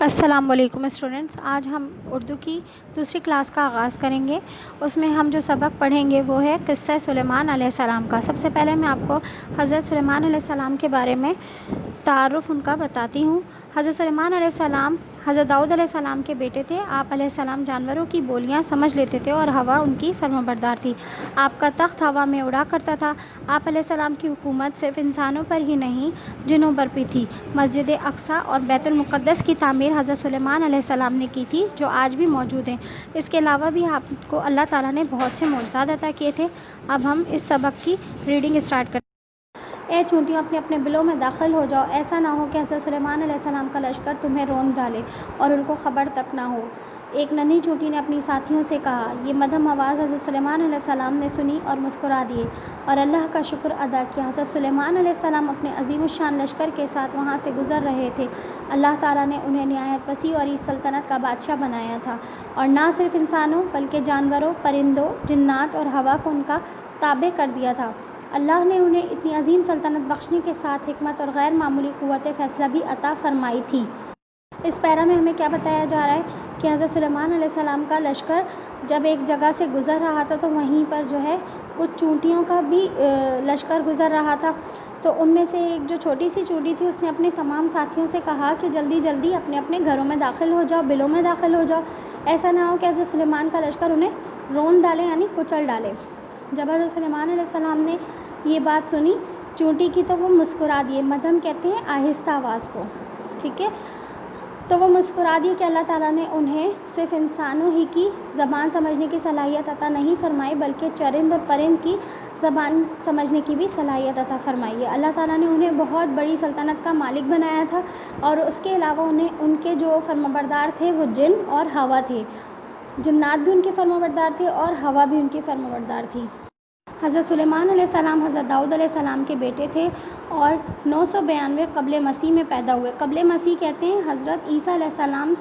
السلام علیکم اسٹوڈنٹس، آج ہم اردو کی دوسری کلاس کا آغاز کریں گے۔ اس میں ہم جو سبق پڑھیں گے وہ ہے قصہ سلیمان علیہ السلام کا۔ سب سے پہلے میں آپ کو حضرت سلیمان علیہ السلام کے بارے میں تعارف ان کا بتاتی ہوں۔ حضرت سلیمان علیہ السلام حضرت داؤد علیہ السلام کے بیٹے تھے۔ آپ علیہ السلام جانوروں کی بولیاں سمجھ لیتے تھے اور ہوا ان کی فرمانبردار تھی۔ آپ کا تخت ہوا میں اڑا کرتا تھا۔ آپ علیہ السلام کی حکومت صرف انسانوں پر ہی نہیں، جنوں پر بھی تھی۔ مسجد اقصیٰ اور بیت المقدس کی تعمیر حضرت سلیمان علیہ السلام نے کی تھی، جو آج بھی موجود ہیں۔ اس کے علاوہ بھی آپ کو اللہ تعالیٰ نے بہت سے معجزات عطا کیے تھے۔ اب ہم اس سبق کی ریڈنگ اسٹارٹ کرتے ہیں۔ اے چونٹیوں، اپنے اپنے بلوں میں داخل ہو جاؤ، ایسا نہ ہو کہ حضرت سلیمان علیہ السلام کا لشکر تمہیں روند ڈالے اور ان کو خبر تک نہ ہو۔ ایک ننھی چونٹی نے اپنی ساتھیوں سے کہا۔ یہ مدھم آواز حضرت سلیمان علیہ السلام نے سنی اور مسکرا دیے اور اللہ کا شکر ادا کیا۔ حضرت سلیمان علیہ السلام اپنے عظیم الشان لشکر کے ساتھ وہاں سے گزر رہے تھے۔ اللہ تعالیٰ نے انہیں نہایت وسیع اور اس سلطنت کا بادشاہ بنایا تھا، اور نہ صرف انسانوں بلکہ جانوروں، پرندوں، جنات اور ہوا کو ان کا تابع کر دیا تھا۔ اللہ نے انہیں اتنی عظیم سلطنت بخشنے کے ساتھ حکمت اور غیر معمولی قوت فیصلہ بھی عطا فرمائی تھی۔ اس پیرا میں ہمیں کیا بتایا جا رہا ہے کہ حضرت سلیمان علیہ السلام کا لشکر جب ایک جگہ سے گزر رہا تھا تو وہیں پر جو ہے کچھ چونٹیوں کا بھی لشکر گزر رہا تھا۔ تو ان میں سے ایک جو چھوٹی سی چونٹی تھی، اس نے اپنے تمام ساتھیوں سے کہا کہ جلدی جلدی اپنے اپنے گھروں میں داخل ہو جاؤ، بلوں میں داخل ہو جاؤ، ایسا نہ ہو کہ حضرت سلیمان کا لشکر انہیں روند ڈالے یعنی کچل ڈالے۔ جب حضرت سلیمان علیہ السلام نے یہ بات سنی چونٹی کی تو وہ مسکرا دیے۔ مدھم کہتے ہیں آہستہ آواز کو، ٹھیک ہے؟ تو وہ مسکرا دیے کہ اللہ تعالیٰ نے انہیں صرف انسانوں ہی کی زبان سمجھنے کی صلاحیت عطا نہیں فرمائی، بلکہ چرند اور پرند کی زبان سمجھنے کی بھی صلاحیت عطا فرمائی ہے۔ اللہ تعالیٰ نے انہیں بہت بڑی سلطنت کا مالک بنایا تھا، اور اس کے علاوہ ان کے جو فرمانبردار تھے وہ جن اور ہوا تھے۔ جنات بھی ان کے فرمانبردار تھے اور ہوا بھی ان کی فرمانبردار تھی۔ حضرت سلیمان علیہ السلام حضرت داؤد علیہ السلام کے بیٹے تھے اور 992 قبل مسیح میں پیدا ہوئے۔ قبل مسیح کہتے ہیں حضرت عیسیٰ علیہ السلام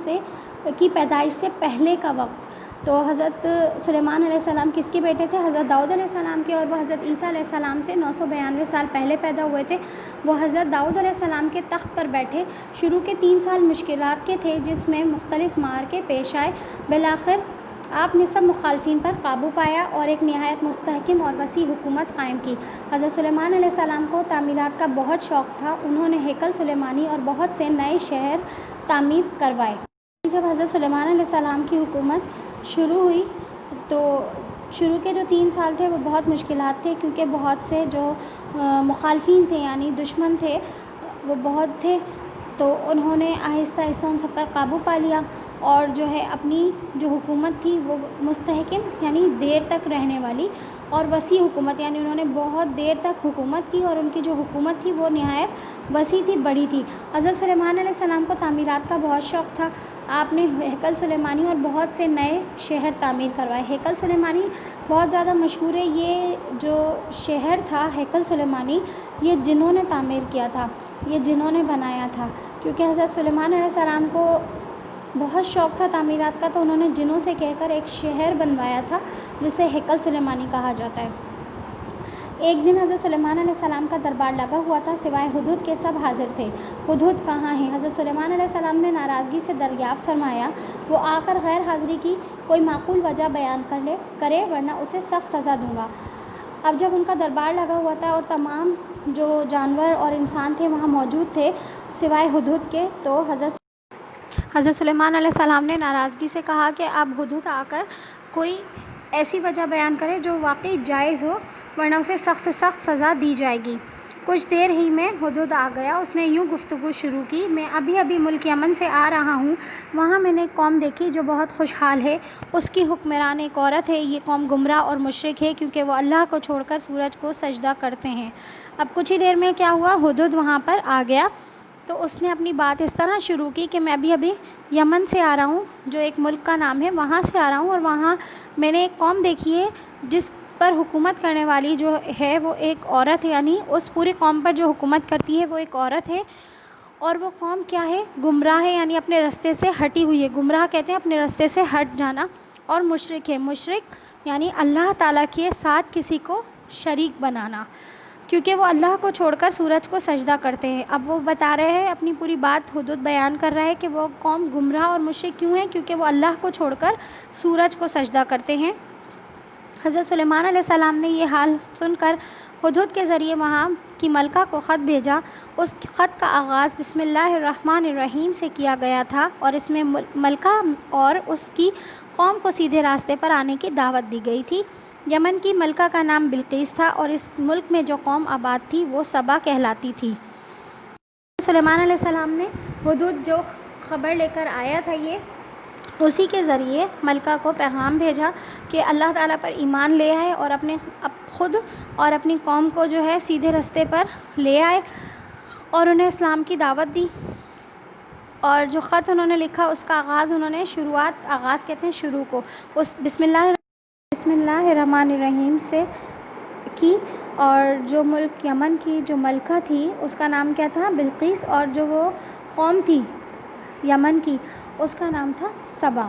کی پیدائش سے پہلے کا وقت۔ تو حضرت سلیمان علیہ السلام کس کے بیٹے تھے؟ حضرت داؤد علیہ السلام کے، اور وہ حضرت عیسیٰ علیہ السلام سے 992 سال پہلے پیدا ہوئے تھے۔ وہ حضرت داؤد علیہ السلام کے تخت پر بیٹھے۔ شروع کے 3 سال مشکلات کے تھے، جس میں مختلف معرکے پیش آئے۔ بالآخر آپ نے سب مخالفین پر قابو پایا اور ایک نہایت مستحکم اور وسیع حکومت قائم کی۔ حضرت سلیمان علیہ السلام کو تعمیرات کا بہت شوق تھا۔ انہوں نے ہیکل سلیمانی اور بہت سے نئے شہر تعمیر کروائے۔ جب حضرت سلیمان علیہ السلام کی حکومت شروع ہوئی تو شروع کے جو 3 سال تھے وہ بہت مشکلات تھے، کیونکہ بہت سے جو مخالفین تھے یعنی دشمن تھے وہ بہت تھے۔ تو انہوں نے آہستہ آہستہ ان سب پر قابو پا لیا، اور جو ہے اپنی جو حکومت تھی وہ مستحکم یعنی دیر تک رہنے والی اور وسیع حکومت، یعنی انہوں نے بہت دیر تک حکومت کی، اور ان کی جو حکومت تھی وہ نہایت وسیع تھی، بڑی تھی۔ حضرت سلیمان علیہ السلام کو تعمیرات کا بہت شوق تھا۔ آپ نے ہیکل سلیمانی اور بہت سے نئے شہر تعمیر کروائے۔ ہیکل سلیمانی بہت زیادہ مشہور ہے۔ یہ جو شہر تھا ہیکل سلیمانی، یہ جنوں نے تعمیر کیا تھا، یہ جنوں نے بنایا تھا، کیونکہ حضرت سلیمان علیہ السلام کو بہت شوق تھا تعمیرات کا، تو انہوں نے جنوں سے کہہ کر ایک شہر بنوایا تھا جسے ہیکل سلیمانی کہا جاتا ہے۔ ایک دن حضرت سلیمان علیہ السلام کا دربار لگا ہوا تھا، سوائے ہدہد کے سب حاضر تھے۔ ہدہد کہاں ہیں؟ حضرت سلیمان علیہ السلام نے ناراضگی سے دریافت فرمایا۔ وہ آ کر غیر حاضری کی کوئی معقول وجہ بیان کرے ورنہ اسے سخت سزا دوں گا۔ اب جب ان کا دربار لگا ہوا تھا اور تمام جو جانور اور انسان تھے وہاں موجود تھے سوائے ہدہد کے، تو حضرت سلیمان علیہ السلام نے ناراضگی سے کہا کہ اب ہدہد آ کر کوئی ایسی وجہ بیان کرے جو واقعی جائز ہو، ورنہ اسے سخت سے سخت سزا دی جائے گی۔ کچھ دیر ہی میں ہدہد آ گیا۔ اس نے یوں گفتگو شروع کی: میں ابھی ملک یمن سے آ رہا ہوں۔ وہاں میں نے ایک قوم دیکھی جو بہت خوشحال ہے۔ اس کی حکمران ایک عورت ہے۔ یہ قوم گمراہ اور مشرک ہے، کیونکہ وہ اللہ کو چھوڑ کر سورج کو سجدہ کرتے ہیں۔ اب کچھ ہی دیر میں کیا ہوا؟ ہدہد وہاں پر آ گیا۔ تو اس نے اپنی بات اس طرح شروع کی کہ میں ابھی یمن سے آ رہا ہوں، جو ایک ملک کا نام ہے، وہاں سے آ رہا ہوں، اور وہاں میں نے ایک قوم دیکھی ہے جس پر حکومت کرنے والی جو ہے وہ ایک عورت ہے، یعنی اس پوری قوم پر جو حکومت کرتی ہے وہ ایک عورت ہے، اور وہ قوم کیا ہے؟ گمراہ ہے، یعنی اپنے رستے سے ہٹی ہوئی ہے۔ گمراہ کہتے ہیں اپنے رستے سے ہٹ جانا، اور مشرک ہے۔ مشرک یعنی اللہ تعالیٰ کے ساتھ کسی کو شریک بنانا، کیونکہ وہ اللہ کو چھوڑ کر سورج کو سجدہ کرتے ہیں۔ اب وہ بتا رہے ہیں، اپنی پوری بات حدود بیان کر رہا ہے کہ وہ قوم گمراہ اور مشرک کیوں ہیں، کیونکہ وہ اللہ کو چھوڑ کر سورج کو سجدہ کرتے ہیں۔ حضرت سلیمان علیہ السلام نے یہ حال سن کر ہدہد کے ذریعے وہاں کی ملکہ کو خط بھیجا۔ اس خط کا آغاز بسم اللہ الرحمن الرحیم سے کیا گیا تھا اور اس میں ملکہ اور اس کی قوم کو سیدھے راستے پر آنے کی دعوت دی گئی تھی۔ یمن کی ملکہ کا نام بلقیس تھا اور اس ملک میں جو قوم آباد تھی وہ سبا کہلاتی تھی۔ سلیمان علیہ السلام نے ہدہد جو خبر لے کر آیا تھا، اسی کے ذریعے ملکہ کو پیغام بھیجا کہ اللہ تعالیٰ پر ایمان لے آئے اور خود اور اپنی قوم کو جو ہے سیدھے راستے پر لے آئے اور انہیں اسلام کی دعوت دی۔ اور جو خط انہوں نے لکھا اس کا آغاز انہوں نے آغاز کہتے ہیں شروع کو، اس بسم اللہ الرحمن الرحیم سے کی۔ اور جو ملک یمن کی جو ملکہ تھی اس کا نام کیا تھا؟ بلقیس، اور جو وہ قوم تھی یمن کی اس کا نام تھا سبا۔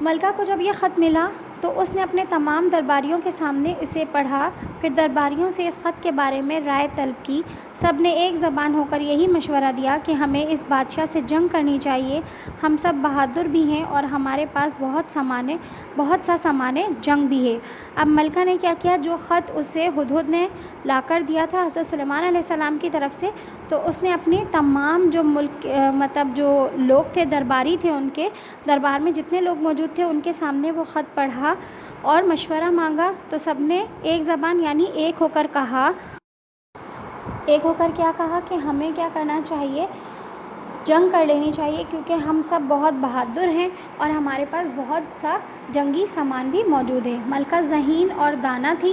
ملکہ کو جب یہ خط ملا تو اس نے اپنے تمام درباریوں کے سامنے اسے پڑھا، پھر درباریوں سے اس خط کے بارے میں رائے طلب کی۔ سب نے ایک زبان ہو کر یہی مشورہ دیا کہ ہمیں اس بادشاہ سے جنگ کرنی چاہیے، ہم سب بہادر بھی ہیں اور ہمارے پاس بہت سا سامان جنگ بھی ہے۔ اب ملکہ نے کیا کیا؟ جو خط اسے ہدہد نے لا کر دیا تھا حضرت سلیمان علیہ السلام کی طرف سے، تو اس نے اپنے تمام جو لوگ تھے، درباری تھے، ان کے دربار میں جتنے لوگ موجود تھے ان کے سامنے وہ خط پڑھا اور مشورہ مانگا۔ تو سب نے ایک زبان یعنی ایک ہو کر کیا کہا کہ ہمیں کیا کرنا چاہیے؟ جنگ کر لینی چاہیے، کیونکہ ہم سب بہت بہادر ہیں اور ہمارے پاس بہت سا جنگی سامان بھی موجود ہے۔ ملکہ ذہین اور دانا تھی،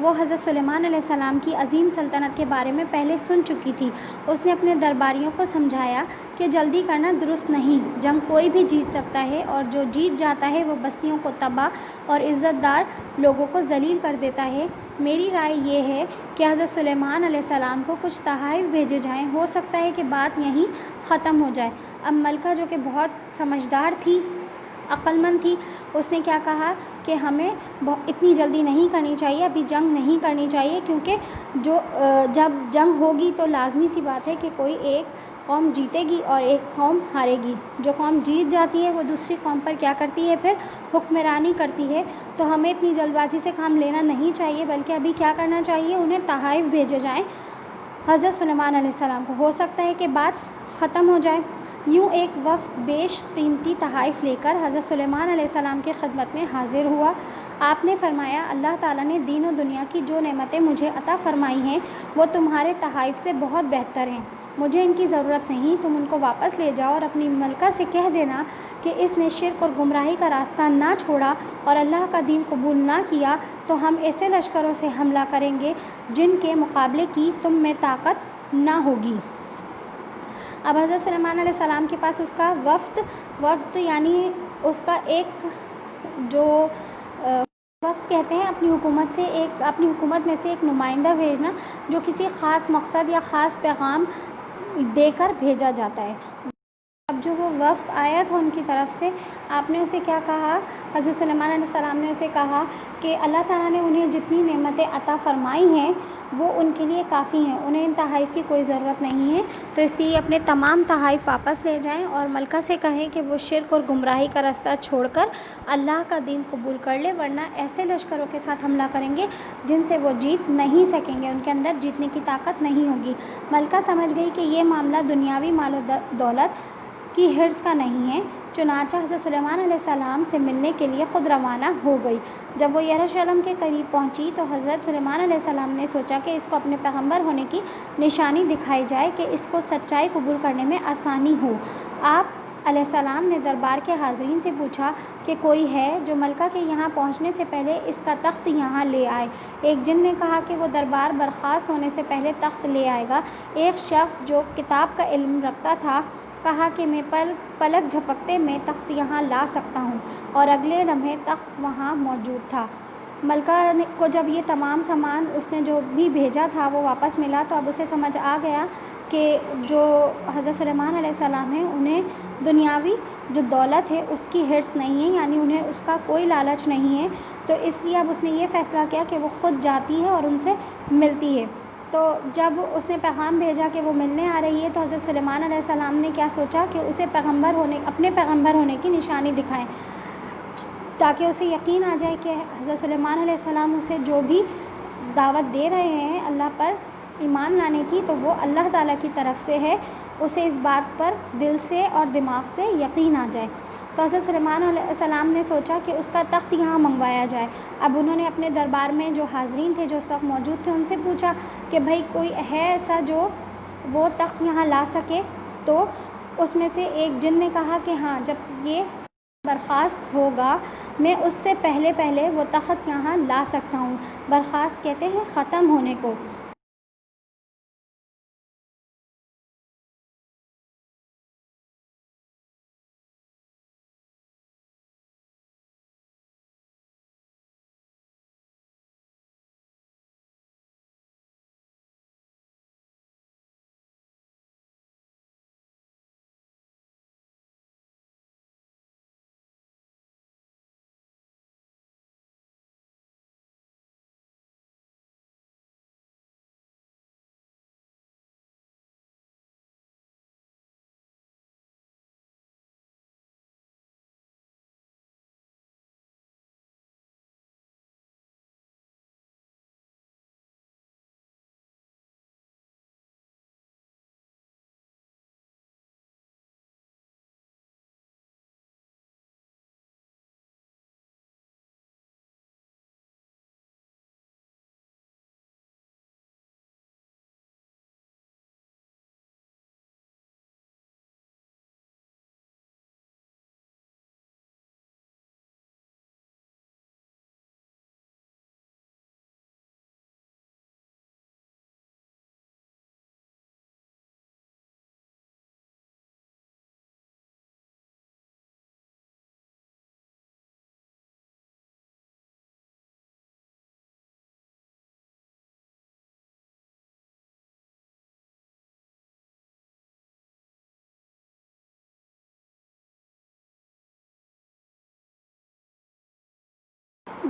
وہ حضرت سلیمان علیہ السلام کی عظیم سلطنت کے بارے میں پہلے سن چکی تھی۔ اس نے اپنے درباریوں کو سمجھایا کہ جلدی کرنا درست نہیں، جنگ کوئی بھی جیت سکتا ہے اور جو جیت جاتا ہے وہ بستیوں کو تباہ اور عزت دار لوگوں کو ذلیل کر دیتا ہے۔ میری رائے یہ ہے کہ حضرت سلیمان علیہ السلام کو کچھ تحائف بھیجے جائیں، ہو سکتا ہے کہ بات یہیں ختم ہو جائے۔ اب ملکہ جو کہ بہت سمجھدار تھی، عقل مند تھی، اس نے کیا کہا کہ ہمیں اتنی جلدی نہیں کرنی چاہیے، ابھی جنگ نہیں کرنی چاہیے، کیونکہ جب جنگ ہوگی تو لازمی سی بات ہے کہ کوئی ایک قوم جیتے گی اور ایک قوم ہارے گی۔ جو قوم جیت جاتی ہے وہ دوسری قوم پر کیا کرتی ہے؟ پھر حکمرانی کرتی ہے۔ تو ہمیں اتنی جلد بازی سے کام لینا نہیں چاہیے، بلکہ ابھی کیا کرنا چاہیے؟ انہیں تحائف بھیجے جائیں حضرت سلیمان علیہ السلام کو، ہو سکتا ہے کہ بات ختم ہو جائے۔ یوں ایک وفد بیش قیمتی تحائف لے کر حضرت سلیمان علیہ السلام کی خدمت میں حاضر ہوا۔ آپ نے فرمایا، اللہ تعالیٰ نے دین و دنیا کی جو نعمتیں مجھے عطا فرمائی ہیں وہ تمہارے تحائف سے بہت بہتر ہیں، مجھے ان کی ضرورت نہیں، تم ان کو واپس لے جاؤ اور اپنی ملکہ سے کہہ دینا کہ اس نے شرک اور گمراہی کا راستہ نہ چھوڑا اور اللہ کا دین قبول نہ کیا تو ہم ایسے لشکروں سے حملہ کریں گے جن کے مقابلے کی تم میں طاقت نہ ہوگی۔ اب حضرت سلیمان علیہ السلام کے پاس اس کا وفد یعنی اس کا ایک جو وفد کہتے ہیں اپنی حکومت میں سے ایک نمائندہ بھیجنا، جو کسی خاص مقصد یا خاص پیغام دے کر بھیجا جاتا ہے۔ اب جو وہ وفد آیا تھا ان کی طرف سے، آپ نے اسے کیا کہا؟ حضرت سلیمان علیہ السلام نے اسے کہا کہ اللہ تعالیٰ نے انہیں جتنی نعمتیں عطا فرمائی ہیں وہ ان کے لیے کافی ہیں، انہیں ان تحائف کی کوئی ضرورت نہیں ہے، تو اس لیے اپنے تمام تحائف واپس لے جائیں اور ملکہ سے کہیں کہ وہ شرک اور گمراہی کا راستہ چھوڑ کر اللہ کا دین قبول کر لے، ورنہ ایسے لشکروں کے ساتھ حملہ کریں گے جن سے وہ جیت نہیں سکیں گے، ان کے اندر جیتنے کی طاقت نہیں ہوگی۔ ملکہ سمجھ گئی کہ یہ معاملہ دنیاوی مال و دولت کی حرص کا نہیں ہے، چنانچہ حضرت سلیمان علیہ السلام سے ملنے کے لیے خود روانہ ہو گئی۔ جب وہ یروشلم کے قریب پہنچی تو حضرت سلیمان علیہ السلام نے سوچا کہ اس کو اپنے پیغمبر ہونے کی نشانی دکھائی جائے کہ اس کو سچائی قبول کرنے میں آسانی ہو۔ آپ علیہ السلام نے دربار کے حاضرین سے پوچھا کہ کوئی ہے جو ملکہ کے یہاں پہنچنے سے پہلے اس کا تخت یہاں لے آئے؟ ایک جن نے کہا کہ وہ دربار برخاست ہونے سے پہلے تخت لے آئے گا۔ ایک شخص جو کتاب کا علم رکھتا تھا کہا کہ میں پلک جھپکتے میں تخت یہاں لا سکتا ہوں، اور اگلے لمحے تخت وہاں موجود تھا۔ ملکہ کو جب یہ تمام سامان اس نے جو بھی بھیجا تھا وہ واپس ملا تو اب اسے سمجھ آ گیا کہ جو حضرت سلیمان علیہ السلام ہیں انہیں دنیاوی جو دولت ہے اس کی حرص نہیں ہے، یعنی انہیں اس کا کوئی لالچ نہیں ہے، تو اس لیے اب اس نے یہ فیصلہ کیا کہ وہ خود جاتی ہے اور ان سے ملتی ہے۔ تو جب اس نے پیغام بھیجا کہ وہ ملنے آ رہی ہے تو حضرت سلیمان علیہ السلام نے کیا سوچا کہ اسے اپنے پیغمبر ہونے کی نشانی دکھائیں، تاکہ اسے یقین آ جائے کہ حضرت سلیمان علیہ السلام اسے جو بھی دعوت دے رہے ہیں اللہ پر ایمان لانے کی تو وہ اللہ تعالیٰ کی طرف سے ہے، اسے اس بات پر دل سے اور دماغ سے یقین آ جائے۔ تو حضرت سلیمان علیہ السلام نے سوچا کہ اس کا تخت یہاں منگوایا جائے۔ اب انہوں نے اپنے دربار میں جو حاضرین تھے جو اس وقت موجود تھے ان سے پوچھا کہ بھائی کوئی ہے ایسا جو وہ تخت یہاں لا سکے، تو اس میں سے ایک جن نے کہا کہ ہاں، جب یہ برخاست ہوگا میں اس سے پہلے وہ تخت یہاں لا سکتا ہوں۔ برخاست کہتے ہیں ختم ہونے کو۔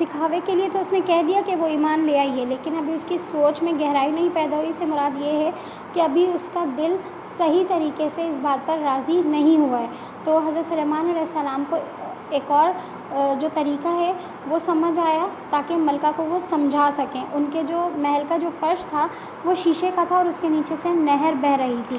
دکھاوے کے لیے تو اس نے کہہ دیا کہ وہ ایمان لے آئی ہے، لیکن ابھی اس کی سوچ میں گہرائی نہیں پیدا ہوئی، سے مراد یہ ہے کہ ابھی اس کا دل صحیح طریقے سے اس بات پر راضی نہیں ہوا ہے۔ تو حضرت سلیمان علیہ السلام کو ایک اور جو طریقہ ہے وہ سمجھ آیا تاکہ ملکہ کو وہ سمجھا سکیں۔ ان کے جو محل کا جو فرش تھا وہ شیشے کا تھا اور اس کے نیچے سے نہر بہہ رہی تھی۔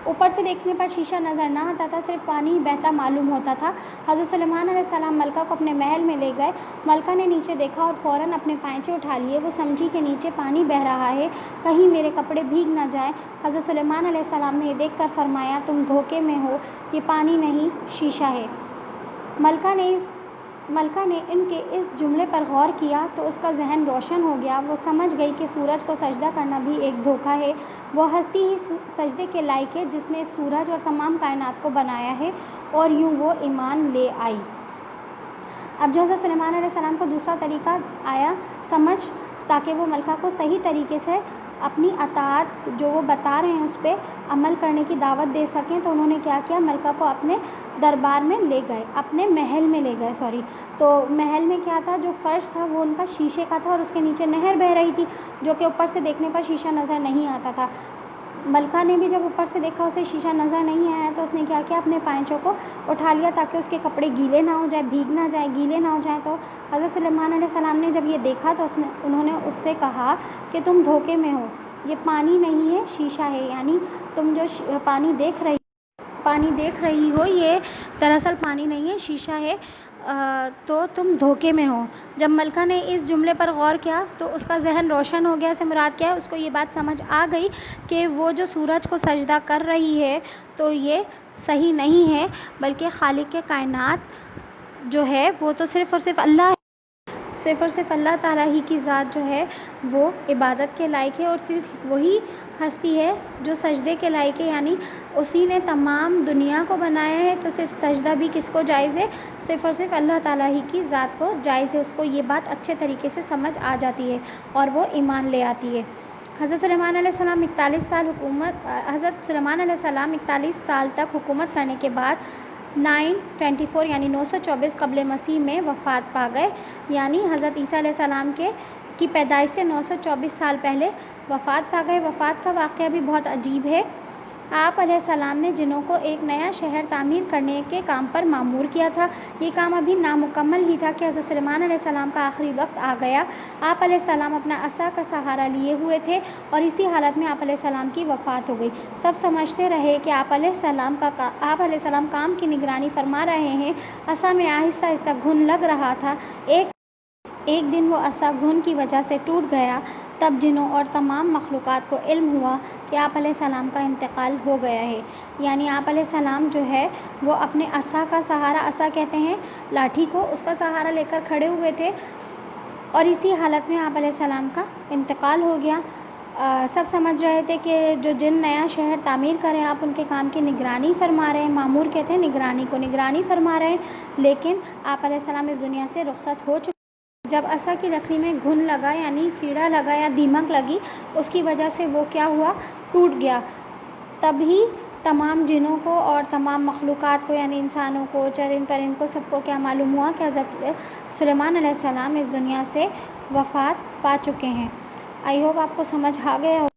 اوپر سے دیکھنے پر شیشہ نظر نہ آتا تھا، صرف پانی بہتا معلوم ہوتا تھا۔ حضرت سلیمان علیہ السلام ملکہ کو اپنے محل میں لے گئے۔ ملکہ نے نیچے دیکھا اور فوراً اپنے پائنچے اٹھا لیے۔ وہ سمجھی کہ نیچے پانی بہہ رہا ہے، کہیں میرے کپڑے بھیگ نہ جائیں۔ حضرت سلیمان علیہ السلام نے یہ دیکھ کر فرمایا تم دھوکے میں ہو، یہ پانی نہیں شیشہ ہے۔ ملکہ نے ان کے اس جملے پر غور کیا تو اس کا ذہن روشن ہو گیا۔ وہ سمجھ گئی کہ سورج کو سجدہ کرنا بھی ایک دھوکہ ہے۔ وہ ہستی ہی سجدے کے لائق ہے جس نے سورج اور تمام کائنات کو بنایا ہے، اور یوں وہ ایمان لے آئی۔ اب جو حضرت سلیمان علیہ السلام کو دوسرا طریقہ آیا سمجھ، تاکہ وہ ملکہ کو صحیح طریقے سے اپنی اطاعت جو وہ بتا رہے ہیں اس پہ عمل کرنے کی دعوت دے سکیں، تو انہوں نے کیا کیا، ملکہ کو اپنے دربار میں لے گئے، اپنے محل میں لے گئے تو محل میں کیا تھا، جو فرش تھا وہ ان کا شیشے کا تھا اور اس کے نیچے نہر بہہ رہی تھی، جو کہ اوپر سے دیکھنے پر شیشہ نظر نہیں آتا تھا۔ ملکہ نے بھی جب اوپر سے دیکھا اسے شیشہ نظر نہیں آیا تو اس نے کیا کیا، اپنے پائنچوں کو اٹھا لیا تاکہ اس کے کپڑے گیلے نہ ہو جائے، بھیگ نہ جائے، گیلے نہ ہو جائیں۔ تو حضرت سلیمان علیہ السلام نے جب یہ دیکھا تو انہوں نے اس سے کہا کہ تم دھوکے میں ہو، یہ پانی نہیں ہے شیشہ ہے، یعنی تم جو پانی دیکھ رہی ہو یہ دراصل پانی نہیں ہے شیشہ ہے، تو تم دھوکے میں ہو۔ جب ملکہ نے اس جملے پر غور کیا تو اس کا ذہن روشن ہو گیا، سے مراد کیا ہے، اس کو یہ بات سمجھ آ گئی کہ وہ جو سورج کو سجدہ کر رہی ہے تو یہ صحیح نہیں ہے، بلکہ خالق کائنات جو ہے وہ تو صرف اور صرف اللہ تعالیٰ ہی کی ذات جو ہے وہ عبادت کے لائق ہے، اور صرف وہی ہستی ہے جو سجدے کے لائق ہے، یعنی اسی نے تمام دنیا کو بنایا ہے، تو صرف سجدہ بھی کس کو جائز ہے؟ صرف اور صرف اللہ تعالیٰ ہی کی ذات کو جائز ہے۔ اس کو یہ بات اچھے طریقے سے سمجھ آ جاتی ہے اور وہ ایمان لے آتی ہے۔ حضرت سلیمان علیہ السلام 41 سال تک حکومت کرنے کے بعد 924 یعنی 924 قبل مسیح میں وفات پا گئے، یعنی حضرت عیسیٰ علیہ السلام کی پیدائش سے 924 سال پہلے وفات پا گئے۔ وفات کا واقعہ بھی بہت عجیب ہے۔ آپ علیہ السلام نے جنوں کو ایک نیا شہر تعمیر کرنے کے کام پر مامور کیا تھا۔ یہ کام ابھی نامکمل ہی تھا کہ حضرت سلیمان علیہ السلام کا آخری وقت آ گیا۔ آپ علیہ السلام اپنا عصا کا سہارا لیے ہوئے تھے اور اسی حالت میں آپ علیہ السلام کی وفات ہو گئی۔ سب سمجھتے رہے کہ آپ علیہ السلام کام کی نگرانی فرما رہے ہیں۔ عصا میں آہستہ آہستہ گھن لگ رہا تھا۔ ایک دن وہ عصا گھن کی وجہ سے ٹوٹ گیا۔ تب جنوں اور تمام مخلوقات کو علم ہوا کہ آپ علیہ السلام کا انتقال ہو گیا ہے، یعنی آپ علیہ السلام جو ہے وہ اپنے عصا کا سہارا، عصا کہتے ہیں لاٹھی کو، اس کا سہارا لے کر کھڑے ہوئے تھے اور اسی حالت میں آپ علیہ السلام کا انتقال ہو گیا۔ سب سمجھ رہے تھے کہ جو جن نیا شہر تعمیر کریں آپ ان کے کام کی نگرانی فرما رہے ہیں، مامور کہتے ہیں نگرانی فرما رہے ہیں، لیکن آپ علیہ السلام اس دنیا سے رخصت ہو چکے۔ جب عصا کی لکڑی میں گھن لگا یعنی کیڑا لگا یا دیمک لگی، اس کی وجہ سے وہ کیا ہوا؟ ٹوٹ گیا۔ تب ہی تمام جنوں کو اور تمام مخلوقات کو یعنی انسانوں کو، چرند پرند کو، سب کو کیا معلوم ہوا کہ حضرت سلیمان علیہ السلام اس دنیا سے وفات پا چکے ہیں۔ آئی ہوپ آپ کو سمجھ آ گیا ہو۔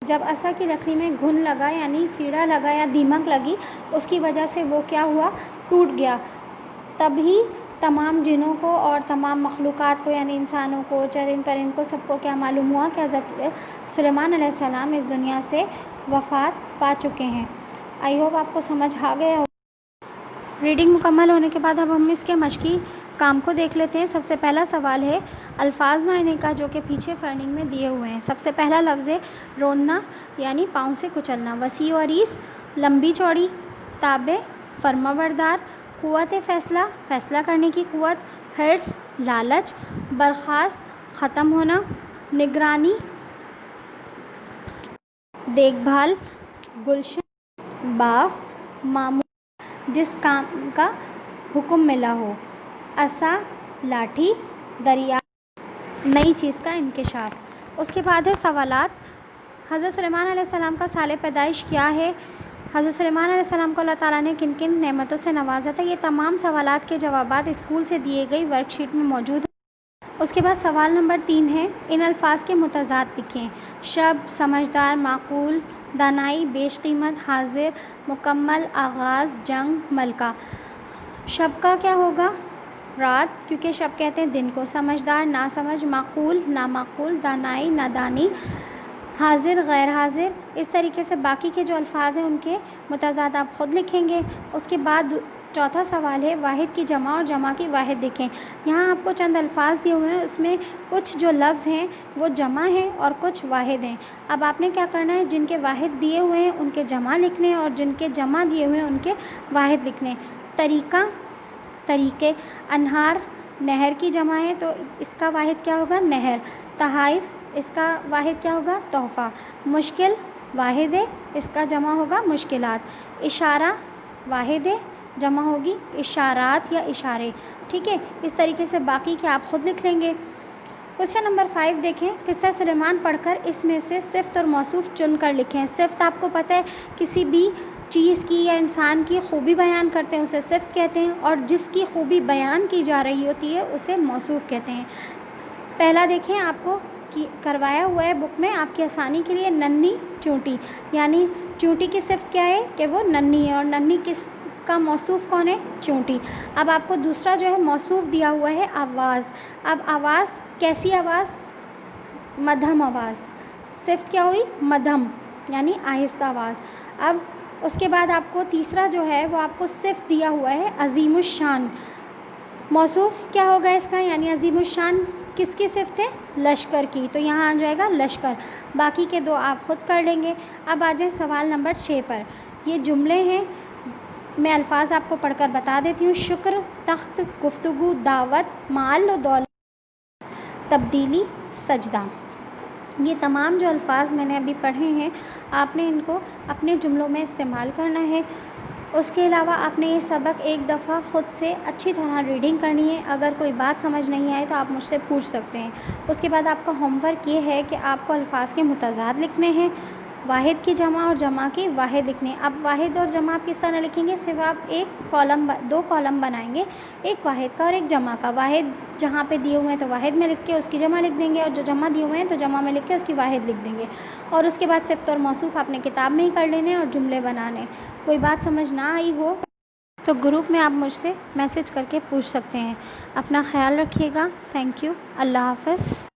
جب عصا کی لکڑی میں گھن لگا یعنی کیڑا لگا یا دیمک لگی، اس کی وجہ سے وہ کیا ہوا؟ ٹوٹ گیا۔ تب ہی تمام جنوں کو اور تمام مخلوقات کو یعنی انسانوں کو، چرند پرند کو، سب کو کیا معلوم ہوا کہ حضرت سلیمان علیہ السلام اس دنیا سے وفات پا چکے ہیں۔ آئی ہوپ آپ کو سمجھ آ گیا ہو۔ ریڈنگ مکمل ہونے کے بعد اب ہم اس کے مشقی کام کو دیکھ لیتے ہیں۔ سب سے پہلا سوال ہے الفاظ معنی کا، جو کہ پیچھے فرنٹنگ میں دیے ہوئے ہیں۔ سب سے پہلا لفظ ہے روندنا یعنی پاؤں سے کچلنا، وسیع و عریض، لمبی چوڑی، تابع، فرما بردار، قوت فیصلہ کرنے کی قوت، حرص لالچ، برخاست ختم ہونا، نگرانی دیکھ بھال، گلشن باغ، معمول جس کام کا حکم ملا ہو، عصا لاٹھی، دریافت نئی چیز کا انکشاف۔ اس کے بعد ہے سوالات۔ حضرت سلیمان علیہ السلام کا سال پیدائش کیا ہے؟ حضرت سلیمان علیہ السلام کو اللہ تعالیٰ نے کن کن نعمتوں سے نوازا تھا؟ یہ تمام سوالات کے جوابات اسکول سے دیے گئی ورک شیٹ میں موجود ہیں۔ اس کے بعد سوال نمبر 3 ہے ان الفاظ کے متضاد لکھیں۔ شب، سمجھدار، معقول، دانائی، بیش قیمت، حاضر، مکمل، آغاز، جنگ، ملکہ۔ شب کا کیا ہوگا؟ رات، کیونکہ شب کہتے ہیں دن کو۔ سمجھدار ناسمجھ، معقول نامعقول، دانائی نادانی، حاضر غیر حاضر۔ اس طریقے سے باقی کے جو الفاظ ہیں ان کے متضاد آپ خود لکھیں گے۔ اس کے بعد چوتھا سوال ہے واحد کی جمع اور جمع کی واحد دیکھیں۔ یہاں آپ کو چند الفاظ دیے ہوئے ہیں، اس میں کچھ جو لفظ ہیں وہ جمع ہیں اور کچھ واحد ہیں۔ اب آپ نے کیا کرنا ہے، جن کے واحد دیے ہوئے ہیں ان کے جمع لکھنے ہیں اور جن کے جمع دیے ہوئے ہیں ان کے واحد لکھنے۔ طریقے، انہار نہر کی جمع ہے تو اس کا واحد کیا ہوگا؟ نہر۔ تحائف، اس کا واحد کیا ہوگا؟ تحفہ۔ مشکل واحد ہے، اس کا جمع ہوگا مشکلات۔ اشارہ واحد ہے، جمع ہوگی اشارات یا اشارے۔ ٹھیک ہے، اس طریقے سے باقی کے آپ خود لکھ لیں گے۔ کوشچن نمبر 5 دیکھیں۔ قصہ سلیمان پڑھ کر اس میں سے صفت اور موصوف چن کر لکھیں۔ صفت آپ کو پتہ ہے کسی بھی چیز کی یا انسان کی خوبی بیان کرتے ہیں اسے صفت کہتے ہیں، اور جس کی خوبی بیان کی جا رہی ہوتی ہے اسے موصوف کہتے ہیں۔ پہلا دیکھیں، آپ کو کروایا ہوا ہے بک میں آپ کی آسانی کے لیے، ننھی چونٹی، یعنی چونٹی کی صفت کیا ہے کہ وہ ننھی ہے، اور ننھی کس کا موصوف کون ہے؟ چونٹی۔ اب آپ کو دوسرا جو ہے موصوف دیا ہوا ہے آواز۔ اب آواز کیسی آواز؟ مدھم آواز۔ صفت کیا ہوئی؟ مدھم یعنی آہستہ آواز۔ اب اس کے بعد آپ کو تیسرا جو ہے وہ آپ کو صفت دیا ہوا ہے عظیم الشان۔ موصوف کیا ہوگا اس کا؟ یعنی عظیم الشان کس کی صفت ہے؟ لشکر کی، تو یہاں آ جائے گا لشکر۔ باقی کے دو آپ خود کر لیں گے۔ اب آ جائیں سوال نمبر 6 پر۔ یہ جملے ہیں، میں الفاظ آپ کو پڑھ کر بتا دیتی ہوں۔ شکر، تخت، گفتگو، دعوت، مال و دولت، تبدیلی، سجدہ۔ یہ تمام جو الفاظ میں نے ابھی پڑھے ہیں آپ نے ان کو اپنے جملوں میں استعمال کرنا ہے۔ اس کے علاوہ آپ نے یہ سبق ایک دفعہ خود سے اچھی طرح ریڈنگ کرنی ہے۔ اگر کوئی بات سمجھ نہیں آئے تو آپ مجھ سے پوچھ سکتے ہیں۔ اس کے بعد آپ کا ہوم ورک یہ ہے کہ آپ کو الفاظ کے متضاد لکھنے ہیں، واحد کی جمع اور جمع کی واحد لکھنے۔ اب واحد اور جمع آپ کس طرح لکھیں گے؟ صرف آپ دو کالم بنائیں گے، ایک واحد کا اور ایک جمع کا۔ واحد جہاں پہ دیے ہوئے ہیں تو واحد میں لکھ کے اس کی جمع لکھ دیں گے، اور جو جمع دیے ہوئے ہیں تو جمع میں لکھ کے اس کی واحد لکھ دیں گے۔ اور اس کے بعد صفت اور موصوف آپ نے کتاب میں ہی کر لینے اور جملے بنانے۔ کوئی بات سمجھ نہ آئی ہو تو گروپ میں آپ مجھ سے میسج کر کے پوچھ سکتے ہیں۔ اپنا خیال رکھیے گا۔ Thank you. اللہ حافظ۔